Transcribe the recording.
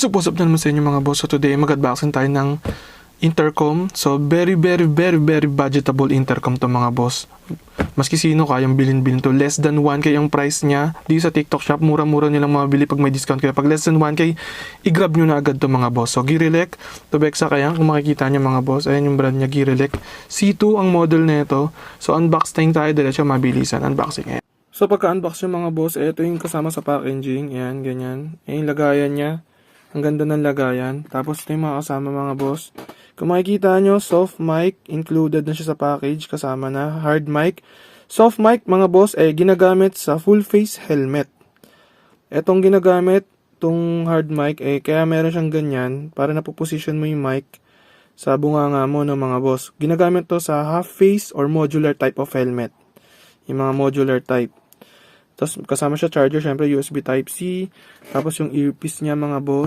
What's up naman sa inyo mga boss? So today mag-unboxing tayo ng intercom. So very budgetable intercom to mga boss. Maski sino kayang bilhin to. Less than 1K ang price niya. Dito sa TikTok shop, mura-mura nilang mabili pag may discount kayo. Pag less than 1K, i-grab nyo na agad to mga boss. So Girilek, to Bexa kaya, kung makikita nyo mga boss, ayan yung brand niya, Girilek. C2 ang model na ito. So unboxing tayo, diretso mabilisan. Unboxing. So pagka-unbox yung mga boss, ito yung kasama sa packaging. Ayan, ganyan. Ayan yung lagayan niya. Ang ganda ng lagayan. Tapos ito yung mga kasama mga boss. Kung makikita nyo, soft mic, included na siya sa package, kasama na. Hard mic. Soft mic mga boss, ginagamit sa full face helmet. Etong ginagamit, tong hard mic, kaya meron siyang ganyan, para napoposition mo yung mic sa bunganga mo ng mga boss. Ginagamit to sa half face or modular type of helmet. Yung mga modular type. Tapos kasama siya charger, syempre USB Type-C. Tapos yung earpiece niya mga boss.